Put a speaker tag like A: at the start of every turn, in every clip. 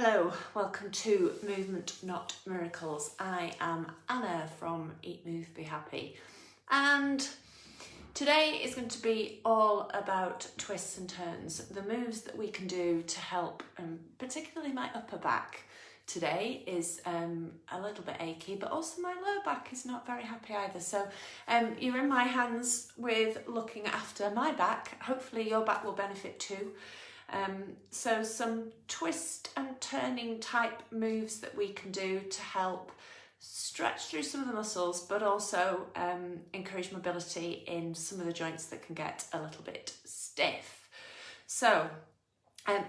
A: Hello, welcome to Movement Not Miracles. I am Anna from Eat Move Be Happy, and today is going to be all about twists and turns, the moves that we can do to help, particularly my upper back. Today is a little bit achy, but also my lower back is not very happy either. So you're in my hands with looking after my back. Hopefully your back will benefit too. So some twist and turning type moves that we can do to help stretch through some of the muscles, but also encourage mobility in some of the joints that can get a little bit stiff. So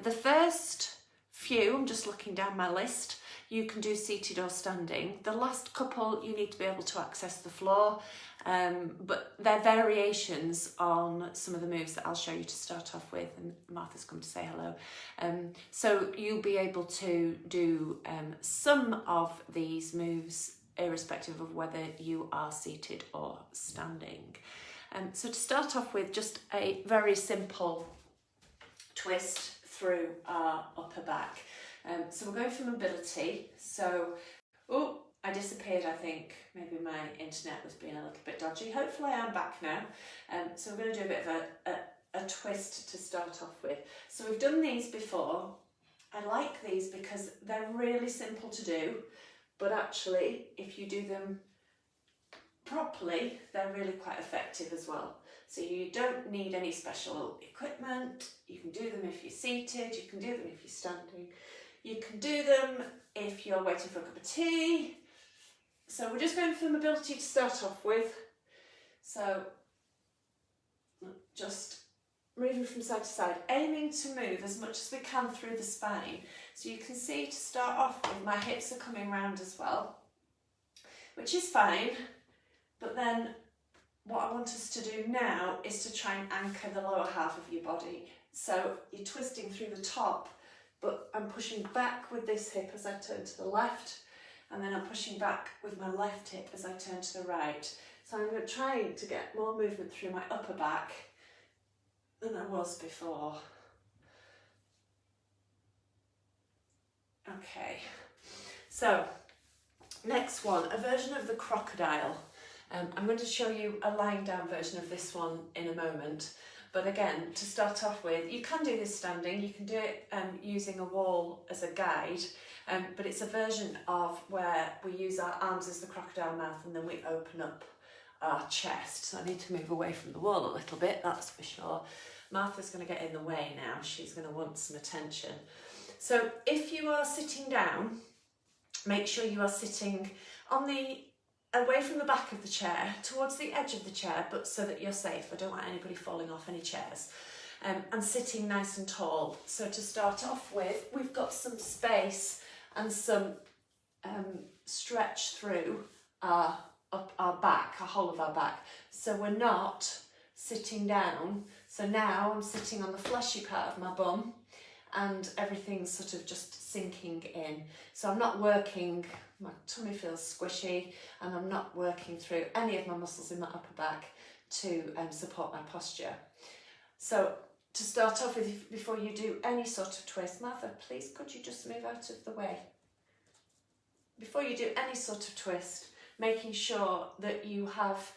A: the first few, I'm just looking down my list, you can do seated or standing. The last couple you need to be able to access the floor, but they're variations on some of the moves that I'll show you to start off with, and Martha's come to say hello. So you'll be able to do some of these moves irrespective of whether you are seated or standing. So to start off with, just a very simple twist through our upper back. So we're going for mobility. So, oh, I disappeared, I think. Maybe my internet was being a little bit dodgy. Hopefully I'm back now. So we're going to do a bit of a twist to start off with. So we've done these before. I like these because they're really simple to do, but actually if you do them properly, they're really quite effective as well. So you don't need any special equipment. You can do them if you're seated, you can do them if you're standing, you can do them if you're waiting for a cup of tea. So we're just going for mobility to start off with. So just moving from side to side, aiming to move as much as we can through the spine. So you can see, to start off with, my hips are coming round as well, which is fine. But then what I want us to do now is to try and anchor the lower half of your body. So you're twisting through the top, but I'm pushing back with this hip as I turn to the left, and then I'm pushing back with my left hip as I turn to the right. So I'm trying to get more movement through my upper back than I was before. Okay, so next one, a version of the crocodile. I'm going to show you a lying down version of this one in a moment. But again, to start off with, you can do this standing, you can do it using a wall as a guide, but it's a version of where we use our arms as the crocodile mouth and then we open up our chest. So I need to move away from the wall a little bit, that's for sure. Martha's going to get in the way now, she's going to want some attention. So if you are sitting down, make sure you are sitting on away from the back of the chair, towards the edge of the chair, but so that you're safe. I don't want anybody falling off any chairs. And sitting nice and tall. So to start off with, we've got some space and some stretch through our back, our whole of our back. So we're not sitting down. So now I'm sitting on the fleshy part of my bum and everything's sort of just sinking in. So I'm not working, my tummy feels squishy, and I'm not working through any of my muscles in my upper back to support my posture. So to start off with, before you do any sort of twist, Martha, please could you just move out of the way? Before you do any sort of twist, making sure that you have,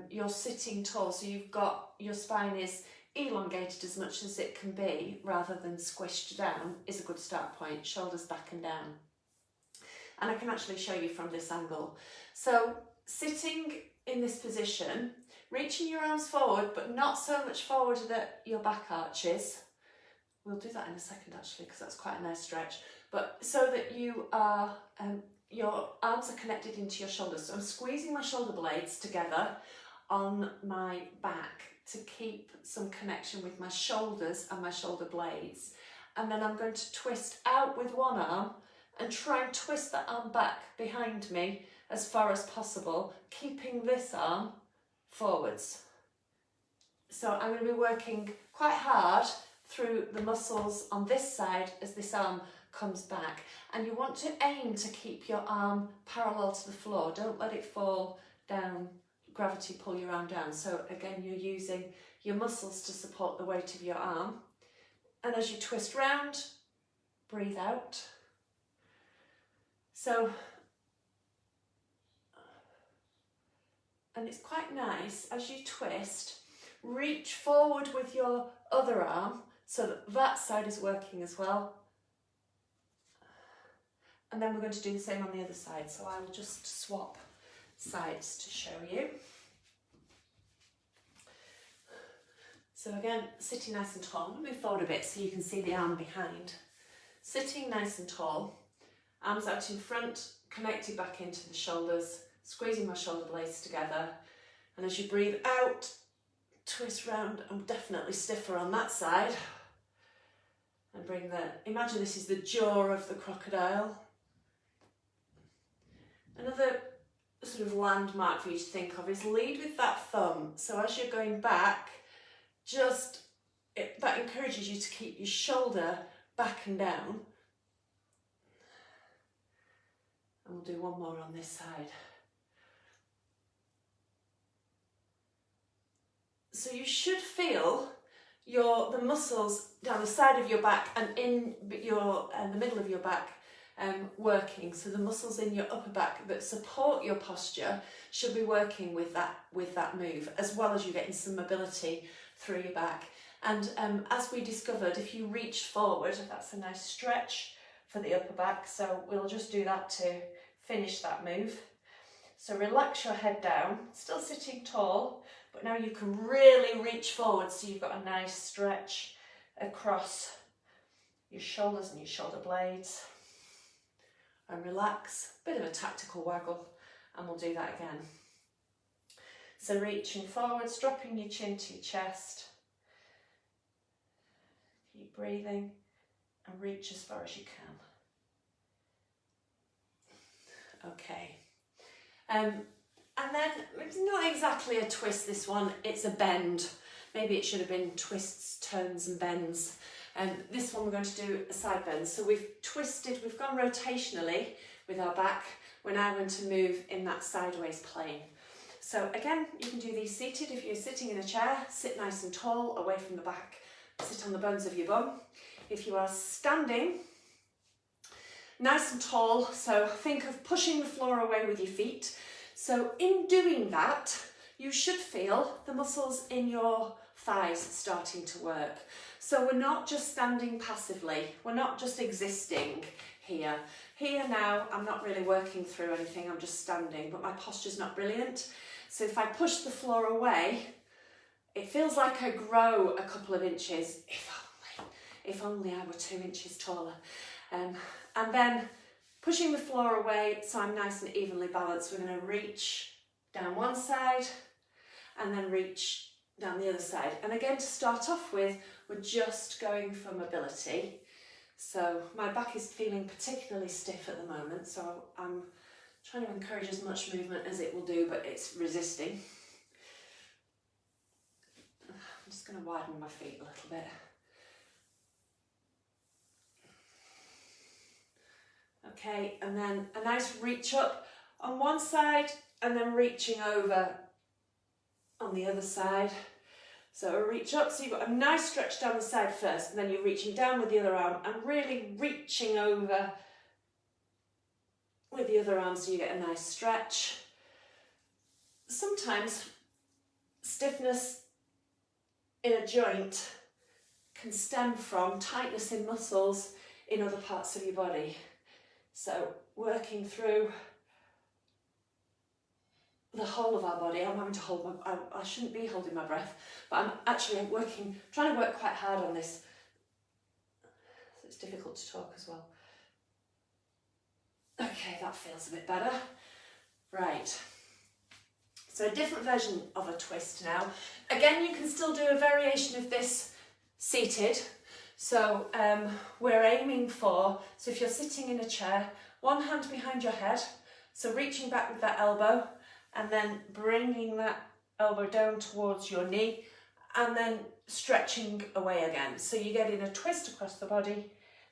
A: you're sitting tall, so you've got, your spine is elongated as much as it can be rather than squished down is a good start point, shoulders back and down. And I can actually show you from this angle. So sitting in this position, reaching your arms forward, but not so much forward that your back arches. We'll do that in a second actually, because that's quite a nice stretch. But so that you are, your arms are connected into your shoulders. So I'm squeezing my shoulder blades together on my back to keep some connection with my shoulders and my shoulder blades. And then I'm going to twist out with one arm and try and twist that arm back behind me as far as possible, keeping this arm forwards. So I'm going to be working quite hard through the muscles on this side as this arm comes back. And you want to aim to keep your arm parallel to the floor. Don't let it fall down, gravity pull your arm down. So again, you're using your muscles to support the weight of your arm. And as you twist round, breathe out. So, and it's quite nice as you twist, reach forward with your other arm so that that side is working as well. And then we're going to do the same on the other side. So I will just swap sides to show you. So again, sitting nice and tall. Move forward a bit so you can see the arm behind. Sitting nice and tall, arms out in front, connected back into the shoulders, squeezing my shoulder blades together. And as you breathe out, twist round. I'm definitely stiffer on that side. And bring imagine this is the jaw of the crocodile. Another sort of landmark for you to think of is lead with that thumb. So as you're going back, that encourages you to keep your shoulder back and down. And we'll do one more on this side. So you should feel the muscles down the side of your back and in the middle of your back working. So the muscles in your upper back that support your posture should be working with that move, as well as you getting some mobility through your back. And as we discovered, if you reach forward, that's a nice stretch for the upper back. So we'll just do that to finish that move. So relax your head down, still sitting tall, but now you can really reach forward so you've got a nice stretch across your shoulders and your shoulder blades. And relax, bit of a tactical waggle, and we'll do that again. So reaching forwards, dropping your chin to your chest. Keep breathing and reach as far as you can. Okay. And then it's not exactly a twist, this one, it's a bend. Maybe it should have been twists, turns and bends. This one we're going to do a side bend. So we've gone rotationally with our back. We're now going to move in that sideways plane. So again, you can do these seated. If you're sitting in a chair, sit nice and tall, away from the back. Sit on the bones of your bum. If you are standing, nice and tall, so think of pushing the floor away with your feet. So in doing that, you should feel the muscles in your thighs starting to work. So we're not just standing passively, we're not just existing here. Here now, I'm not really working through anything, I'm just standing, but my posture's not brilliant. So if I push the floor away, it feels like I grow a couple of inches, if only I were 2 inches taller. And then pushing the floor away so I'm nice and evenly balanced, we're going to reach down one side and then reach down the other side. And again, to start off with, we're just going for mobility. So my back is feeling particularly stiff at the moment, so I'm trying to encourage as much movement as it will do, but it's resisting. I'm just going to widen my feet a little bit. Okay, and then a nice reach up on one side and then reaching over on the other side. So a reach up, so you've got a nice stretch down the side first, and then you're reaching down with the other arm and really reaching over with the other arm so you get a nice stretch. Sometimes stiffness in a joint can stem from tightness in muscles in other parts of your body. So working through the whole of our body. I'm having to hold I shouldn't be holding my breath, but I'm actually trying to work quite hard on this. So it's difficult to talk as well. Okay, that feels a bit better. Right. So a different version of a twist now. Again, you can still do a variation of this seated. So we're aiming for, so if you're sitting in a chair, one hand behind your head, so reaching back with that elbow, and then bringing that elbow down towards your knee, and then stretching away again. So you're getting a twist across the body,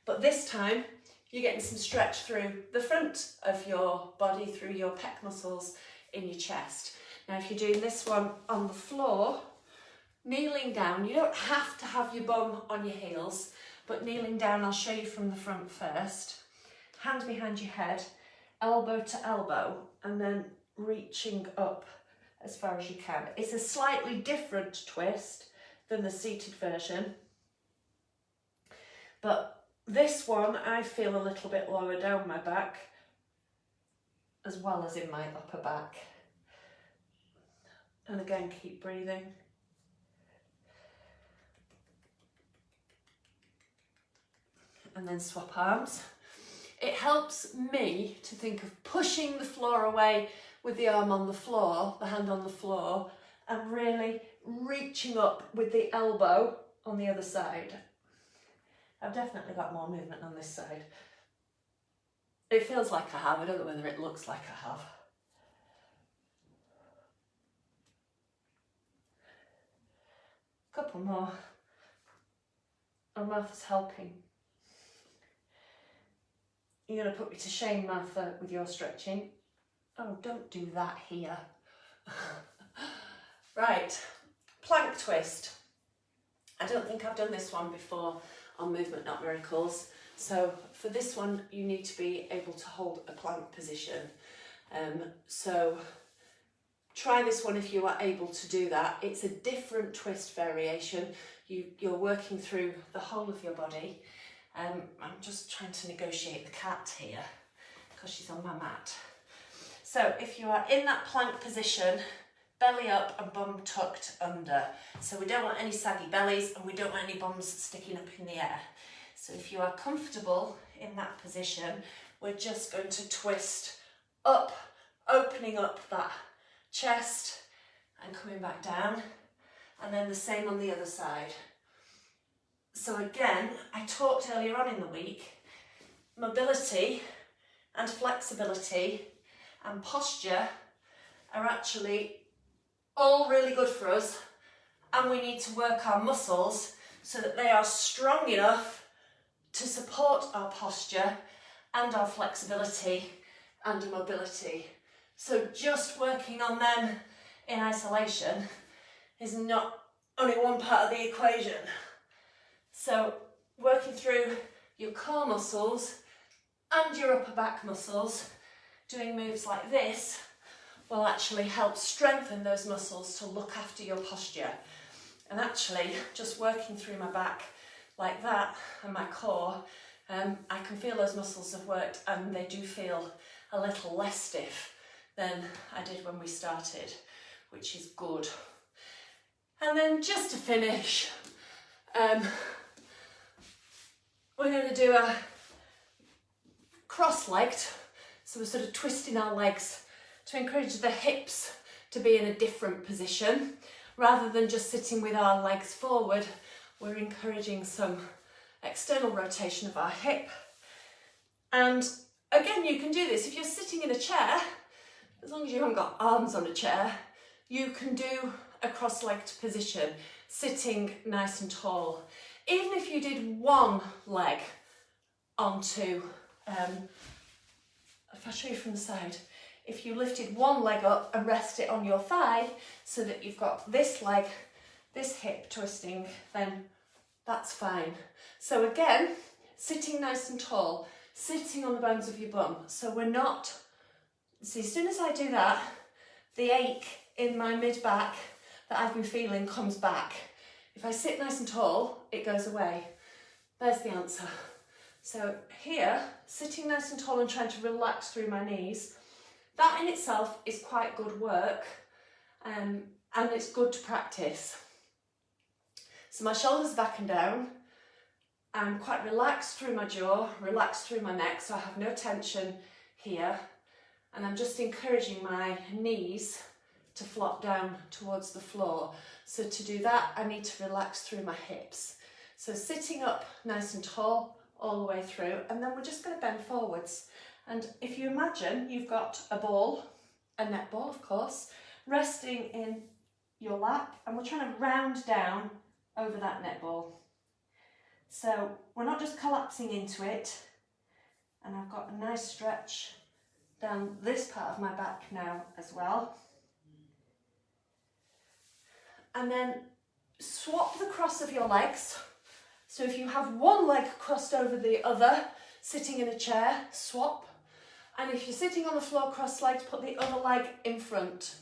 A: but this time you're getting some stretch through the front of your body, through your pec muscles in your chest. Now if you're doing this one on the floor, kneeling down, you don't have to have your bum on your heels, but kneeling down, I'll show you from the front first. Hand behind your head, elbow to elbow, and then reaching up as far as you can. It's a slightly different twist than the seated version, but this one I feel a little bit lower down my back as well as in my upper back. And again, keep breathing. And then swap arms. It helps me to think of pushing the floor away with the arm on the floor, the hand on the floor, and really reaching up with the elbow on the other side. I've definitely got more movement on this side. It feels like I have, I don't know whether it looks like I have. Couple more. Oh, Martha's helping. You're going to put me to shame, Martha, with your stretching. Oh, don't do that here. Right, plank twist. I don't think I've done this one before on Movement Not Miracles. So for this one, you need to be able to hold a plank position. So try this one if you are able to do that. It's a different twist variation. You're working through the whole of your body. I'm just trying to negotiate the cat here because she's on my mat. So if you are in that plank position, belly up and bum tucked under. So we don't want any saggy bellies and we don't want any bums sticking up in the air. So if you are comfortable in that position, we're just going to twist up, opening up that chest and coming back down. And then the same on the other side. So again, I talked earlier on in the week, mobility and flexibility and posture are actually all really good for us, and we need to work our muscles so that they are strong enough to support our posture and our flexibility and mobility. So just working on them in isolation is not only one part of the equation. So working through your core muscles and your upper back muscles, doing moves like this will actually help strengthen those muscles to look after your posture. And actually just working through my back like that and my core, I can feel those muscles have worked and they do feel a little less stiff than I did when we started, which is good. And then just to finish, we're going to do a cross-legged, so we're sort of twisting our legs to encourage the hips to be in a different position. Rather than just sitting with our legs forward, we're encouraging some external rotation of our hip. And again, you can do this if you're sitting in a chair, as long as you haven't got arms on a chair, you can do a cross-legged position, sitting nice and tall. Even if you did one leg onto, if I show you from the side, if you lifted one leg up and rest it on your thigh so that you've got this leg, this hip twisting, then that's fine. So again, sitting nice and tall, sitting on the bones of your bum. So we're not, see, as soon as I do that, the ache in my mid-back that I've been feeling comes back. If I sit nice and tall, it goes away. There's the answer. So here, sitting nice and tall and trying to relax through my knees, that in itself is quite good work, and it's good to practice. So my shoulders are back and down. I'm quite relaxed through my jaw, relaxed through my neck, so I have no tension here. And I'm just encouraging my knees to flop down towards the floor. So to do that, I need to relax through my hips. So sitting up nice and tall all the way through, and then we're just going to bend forwards. And if you imagine you've got a ball, a net ball of course, resting in your lap, and we're trying to round down over that net ball. So we're not just collapsing into it, and I've got a nice stretch down this part of my back now as well. And then swap the cross of your legs. So if you have one leg crossed over the other, sitting in a chair, swap. And if you're sitting on the floor cross-legged, put the other leg in front,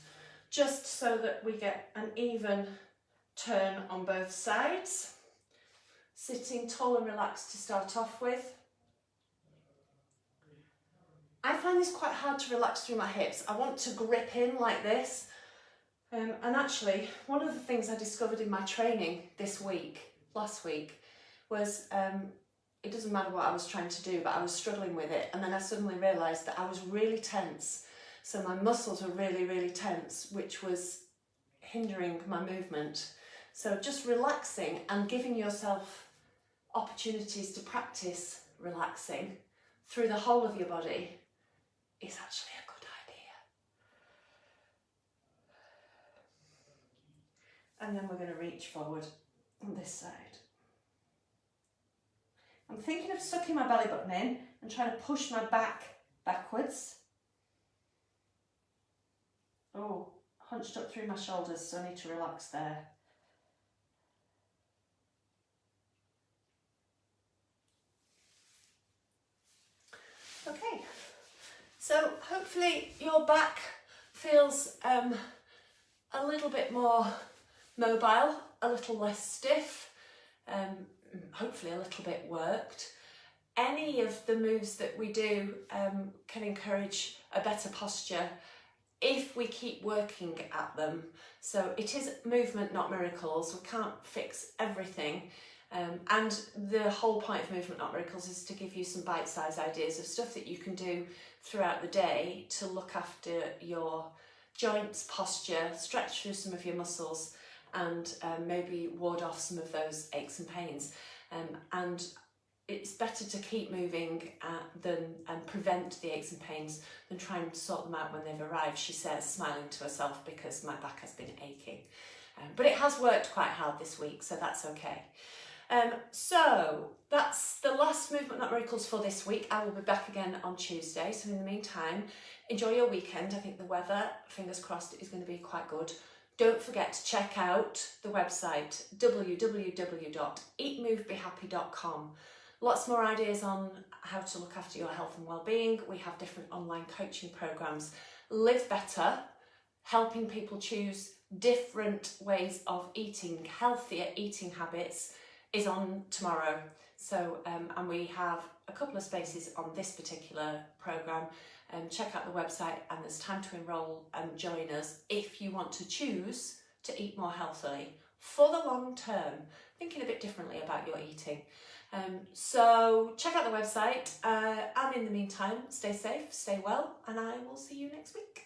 A: just so that we get an even turn on both sides. Sitting tall and relaxed to start off with. I find this quite hard to relax through my hips. I want to grip in like this. And actually, one of the things I discovered in my training last week, was it doesn't matter what I was trying to do, but I was struggling with it. And then I suddenly realised that I was really tense. So my muscles were really, really tense, which was hindering my movement. So just relaxing and giving yourself opportunities to practice relaxing through the whole of your body is actually a good idea. And then we're going to reach forward on this side. I'm thinking of sucking my belly button in and trying to push my back backwards. Oh, hunched up through my shoulders, so I need to relax there. Okay, so hopefully your back feels a little bit more mobile, a little less stiff, hopefully a little bit worked. Any of the moves that we do can encourage a better posture if we keep working at them. So it is movement, not miracles. We can't fix everything. And the whole point of Movement Not Miracles is to give you some bite-sized ideas of stuff that you can do throughout the day to look after your joints, posture, stretch through some of your muscles, and maybe ward off some of those aches and pains. And it's better to keep moving and prevent the aches and pains than try and sort them out when they've arrived, she says, smiling to herself because my back has been aching. But it has worked quite hard this week, so that's okay. So that's the last Movement Not Miracles for this week. I will be back again on Tuesday. So in the meantime, enjoy your weekend. I think the weather, fingers crossed, is going to be quite good. Don't forget to check out the website www.eatmovebehappy.com. Lots more ideas on how to look after your health and well-being. We have different online coaching programs. Live Better, helping people choose different ways of eating, healthier eating habits, is on tomorrow. So, and we have a couple of spaces on this particular programme. Check out the website, and there's time to enrol and join us if you want to choose to eat more healthily for the long term, thinking a bit differently about your eating. So check out the website, and in the meantime, stay safe, stay well, and I will see you next week.